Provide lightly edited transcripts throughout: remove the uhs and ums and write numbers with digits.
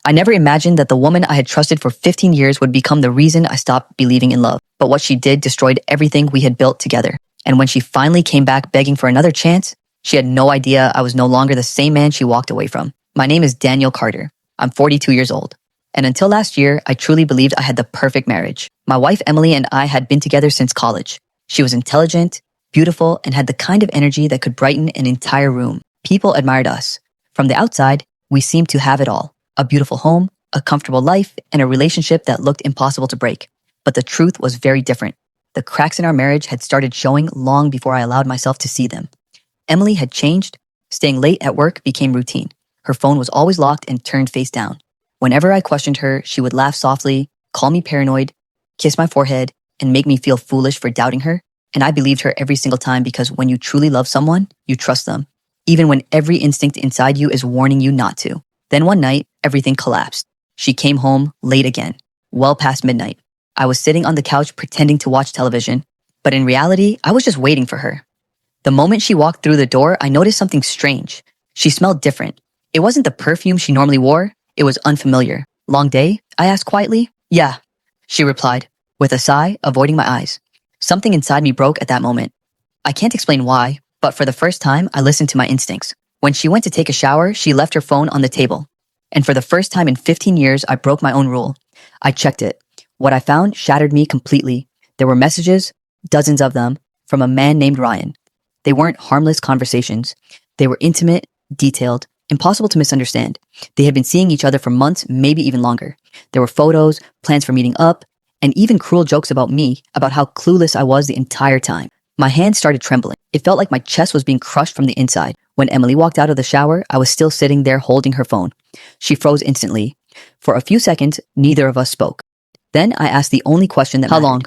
I never imagined that the woman I had trusted for 15 years would become the reason I stopped believing in love. But what she did destroyed everything we had built together. And when she finally came back begging for another chance, she had no idea I was no longer the same man she walked away from. My name is Daniel Carter. I'm 42 years old. And until last year, I truly believed I had the perfect marriage. My wife Emily and I had been together since college. She was intelligent, beautiful, and had the kind of energy that could brighten an entire room. People admired us. From the outside, we seemed to have it all. A beautiful home, a comfortable life, and a relationship that looked impossible to break. But the truth was very different. The cracks in our marriage had started showing long before I allowed myself to see them. Emily had changed. Staying late at work became routine. Her phone was always locked and turned face down. Whenever I questioned her, she would laugh softly, call me paranoid, kiss my forehead, and make me feel foolish for doubting her. And I believed her every single time because when you truly love someone, you trust them, even when every instinct inside you is warning you not to. Then one night, everything collapsed. She came home late again, well past midnight. I was sitting on the couch pretending to watch television, but in reality, I was just waiting for her. The moment she walked through the door, I noticed something strange. She smelled different. It wasn't the perfume she normally wore. It was unfamiliar. Long day? I asked quietly. Yeah, she replied, with a sigh, avoiding my eyes. Something inside me broke at that moment. I can't explain why, but for the first time, I listened to my instincts. When she went to take a shower, she left her phone on the table. And for the first time in 15 years, I broke my own rule. I checked it. What I found shattered me completely. There were messages, dozens of them, from a man named Ryan. They weren't harmless conversations. They were intimate, detailed, impossible to misunderstand. They had been seeing each other for months, maybe even longer. There were photos, plans for meeting up, and even cruel jokes about me, about how clueless I was the entire time. My hands started trembling. It felt like my chest was being crushed from the inside. When Emily walked out of the shower, I was still sitting there holding her phone. She froze instantly. For a few seconds, neither of us spoke. Then I asked the only question that mattered. How long?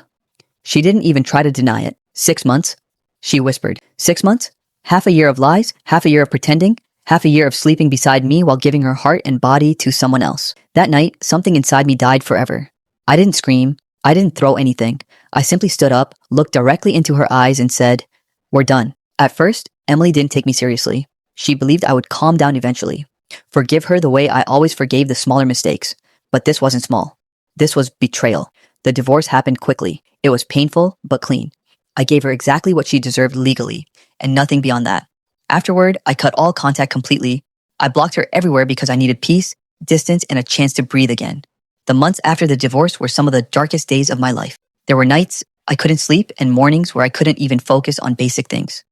She didn't even try to deny it. 6 months? She whispered. 6 months? Half a year of lies? Half a year of pretending? Half a year of sleeping beside me while giving her heart and body to someone else. That night, something inside me died forever. I didn't scream. I didn't throw anything. I simply stood up, looked directly into her eyes and said, "We're done." At first, Emily didn't take me seriously. She believed I would calm down eventually. Forgive her the way I always forgave the smaller mistakes. But this wasn't small. This was betrayal. The divorce happened quickly. It was painful, but clean. I gave her exactly what she deserved legally, and nothing beyond that. Afterward, I cut all contact completely. I blocked her everywhere because I needed peace, distance, and a chance to breathe again. The months after the divorce were some of the darkest days of my life. There were nights I couldn't sleep and mornings where I couldn't even focus on basic things.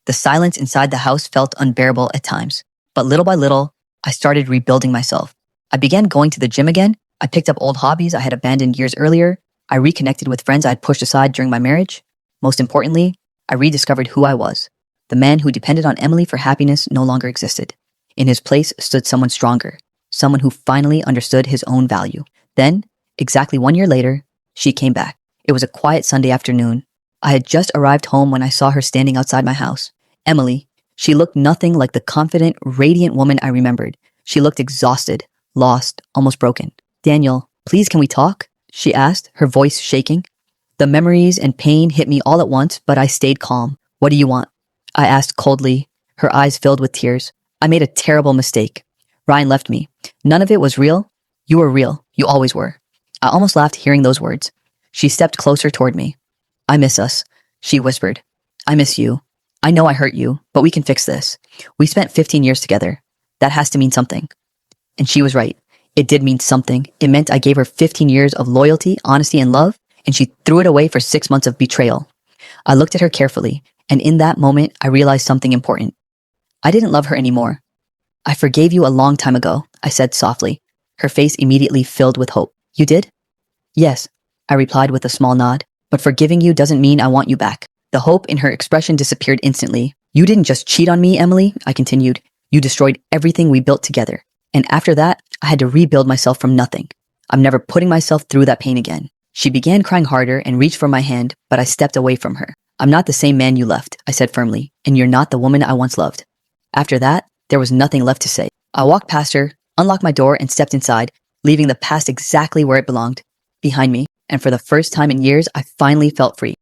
The silence inside the house felt unbearable at times. But little by little, I started rebuilding myself. I began going to the gym again. I picked up old hobbies I had abandoned years earlier. I reconnected with friends I had pushed aside during my marriage. Most importantly, I rediscovered who I was. The man who depended on Emily for happiness no longer existed. In his place stood someone stronger, someone who finally understood his own value. Then, exactly 1 year later, she came back. It was a quiet Sunday afternoon. I had just arrived home when I saw her standing outside my house. Emily, she looked nothing like the confident, radiant woman I remembered. She looked exhausted, lost, almost broken. "Daniel, please can we talk?" she asked, her voice shaking. The memories and pain hit me all at once, but I stayed calm. "What do you want?" I asked coldly, her eyes filled with tears. "I made a terrible mistake. Ryan left me. None of it was real. You were real. You always were." I almost laughed hearing those words. She stepped closer toward me. "I miss us," she whispered. "I miss you. I know I hurt you, but we can fix this. We spent 15 years together. That has to mean something." And she was right. It did mean something. It meant I gave her 15 years of loyalty, honesty, and love, and she threw it away for 6 months of betrayal. I looked at her carefully, and in that moment, I realized something important. I didn't love her anymore. "I forgave you a long time ago," I said softly. Her face immediately filled with hope. "You did?" "Yes," I replied with a small nod. "But forgiving you doesn't mean I want you back." The hope in her expression disappeared instantly. "You didn't just cheat on me, Emily," I continued. "You destroyed everything we built together. And after that, I had to rebuild myself from nothing. I'm never putting myself through that pain again." She began crying harder and reached for my hand, but I stepped away from her. "I'm not the same man you left," I said firmly, "and you're not the woman I once loved." After that, there was nothing left to say. I walked past her, unlocked my door, and stepped inside, leaving the past exactly where it belonged, behind me. And for the first time in years, I finally felt free.